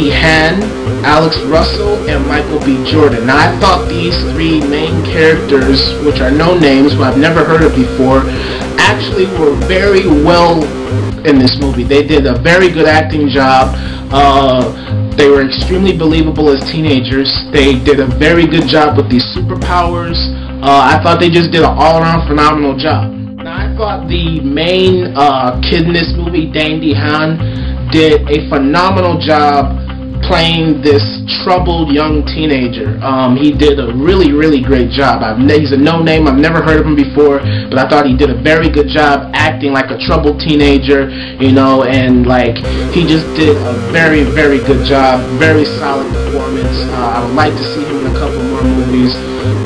Dandy Han, Alex Russell, and Michael B. Jordan. Now, I thought these three main characters, which are no names, but I've never heard of before, actually were very well in this movie. They did a very good acting job. They were extremely believable as teenagers. They did a very good job with these superpowers. I thought they just did an all-around phenomenal job. Now, I thought the main kid in this movie, Dandy Han, did a phenomenal job playing this troubled young teenager. He did a really great job. He's a no-name. I've never heard of him before, but I thought he did a very good job acting like a troubled teenager, you know, and like he just did a very good job. Very solid performance. I would like to see him in a couple more movies.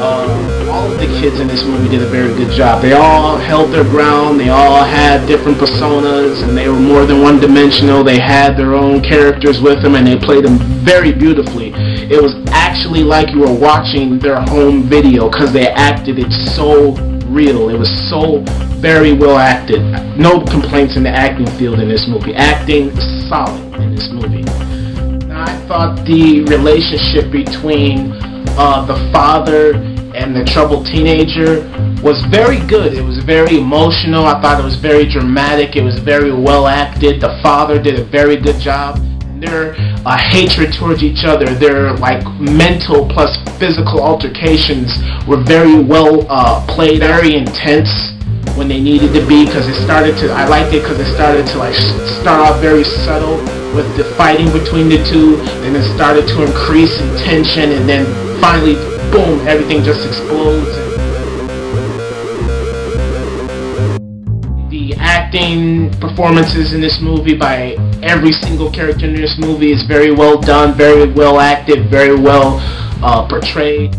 All of the kids in this movie did a very good job. They all held their ground. They all had different personas, and they were more than one-dimensional. They had their own characters with them, and they played them very beautifully. It was actually like you were watching their home video because they acted it so real. It was so very well acted. No complaints in the acting field in this movie. Acting solid in this movie. Now, I thought the relationship between the father and the troubled teenager was very good. It was very emotional. I thought it was very dramatic. It was very well acted. The father did a very good job. Their hatred towards each other, their like mental plus physical altercations were very well played, very intense when they needed to be, because it started to, I liked it because it started to like start off very subtle with the fighting between the two, then it started to increase in tension, and then finally, boom, everything just explodes. The acting performances in this movie by every single character in this movie is very well done, very well acted, very well portrayed.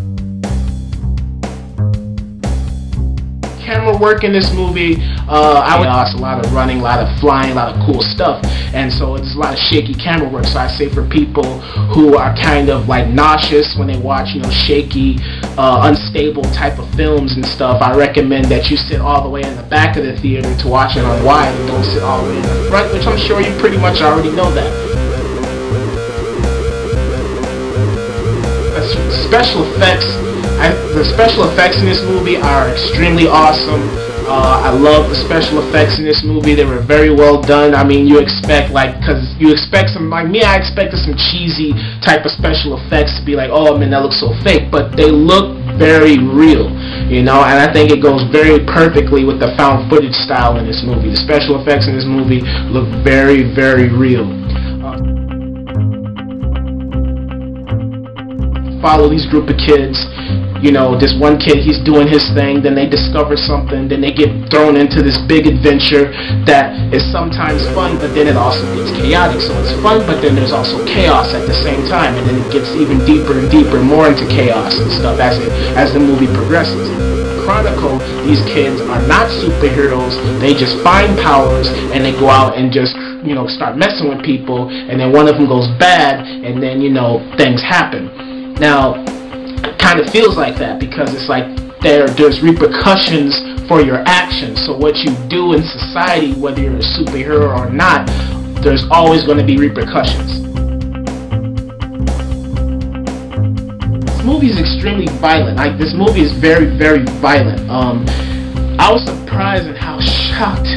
Camera work in this movie, I lost a lot of running, a lot of flying, a lot of cool stuff, and so it's a lot of shaky camera work. So I say for people who are kind of like nauseous when they watch, you know, shaky, unstable type of films and stuff, I recommend that you sit all the way in the back of the theater to watch it on wide, and don't sit all the way in the front, which I'm sure you pretty much already know that. Special effects. The special effects in this movie are extremely awesome. I love the special effects in this movie. They were very well done. I mean, you expect, like, because you expect some, like me, I expected some cheesy type of special effects to be like, oh man, that looks so fake, but they look very real, you know, and I think it goes very perfectly with the found footage style in this movie. The special effects in this movie look very real. Follow these group of kids. You know, this one kid, he's doing his thing, then they discover something, then they get thrown into this big adventure that is sometimes fun, but then it also gets chaotic. So it's fun, but then there's also chaos at the same time, and then it gets even deeper and deeper, more into chaos and stuff as the movie progresses. Chronicle, these kids are not superheroes. They just find powers, and they go out and just, you know, start messing with people, and then one of them goes bad, and then, you know, things happen. Now, it kind of feels like that because it's like there's repercussions for your actions. So what you do in society, whether you're a superhero or not, there's always going to be repercussions. This movie is extremely violent. Like, this movie is very violent. I was surprised at how shocked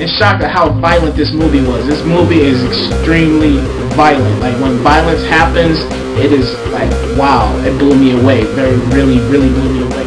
at how violent this movie was. This movie is extremely violent. Like, when violence happens, it is like, wow, it blew me away. Really blew me away.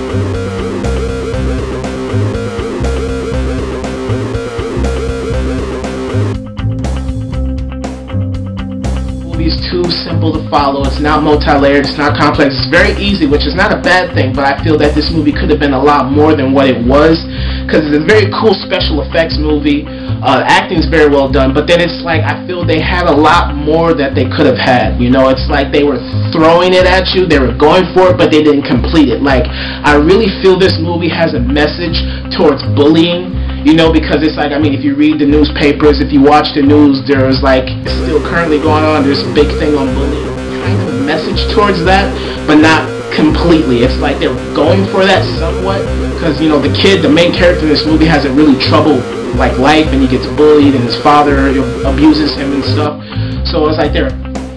The movie is too simple to follow. It's not multi-layered. It's not complex. It's very easy, which is not a bad thing, but I feel that this movie could have been a lot more than what it was, because it's a very cool special effects movie. Acting's very well done, but then it's like I feel they had a lot more that they could have had. You know, it's like they were throwing it at you, they were going for it, but they didn't complete it. Like, I really feel this movie has a message towards bullying. You know, because it's like, I mean, if you read the newspapers, if you watch the news, there's like, it's still currently going on, there's a big thing on bullying. Kind of a message towards that, but not completely. It's like they're going for that somewhat, because, you know, the kid, the main character in this movie, has a really troubled like life, and he gets bullied, and his father abuses him and stuff. So it's like they're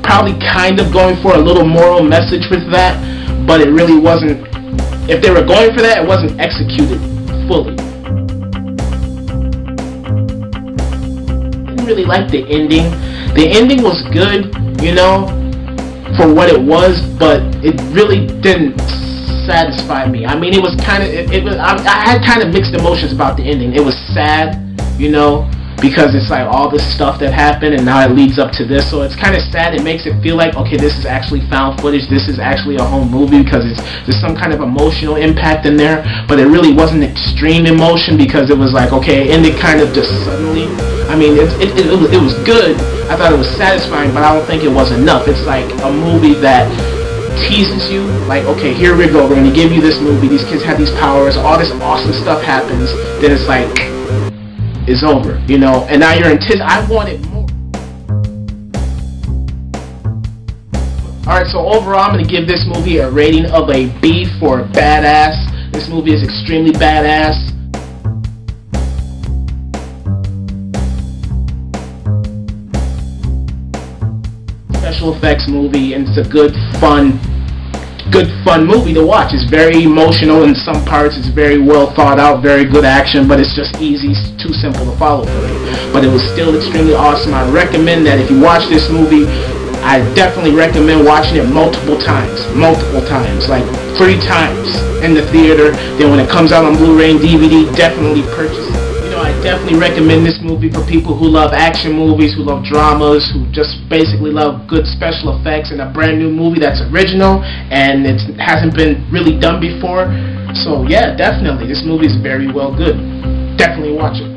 probably kind of going for a little moral message with that, but it really wasn't. If they were going for that, it wasn't executed fully. I didn't really like the ending. The ending was good, you know, for what it was, but it really didn't satisfy me. I mean, it was kind of, I had kind of mixed emotions about the ending. It was sad, you know, because it's like all this stuff that happened and now it leads up to this, so it's kind of sad. It makes it feel like, okay, this is actually found footage, this is actually a home movie, because there's some kind of emotional impact in there, but it really wasn't extreme emotion, because it was like, okay, it ended kind of just suddenly. I mean, it was good. I thought it was satisfying, but I don't think it was enough. It's like a movie that teases you, like, okay, here we go, we're going to give you this movie, these kids have these powers, all this awesome stuff happens, then it's like, it's over, you know, and now you're I wanted more. Alright, so overall I'm going to give this movie a rating of a B for badass. This movie is extremely badass. Special effects movie, and it's a good fun movie to watch. It's very emotional in some parts, it's very well thought out, very good action, but it's just easy, too simple to follow for me. But it was still extremely awesome. I recommend that if you watch this movie, I definitely recommend watching it multiple times, like 3 times in the theater. Then when it comes out on Blu-ray and DVD, definitely purchase it. I definitely recommend this movie for people who love action movies, who love dramas, who just basically love good special effects, and a brand new movie that's original and it hasn't been really done before. So yeah, definitely, this movie is very well good. Definitely watch it.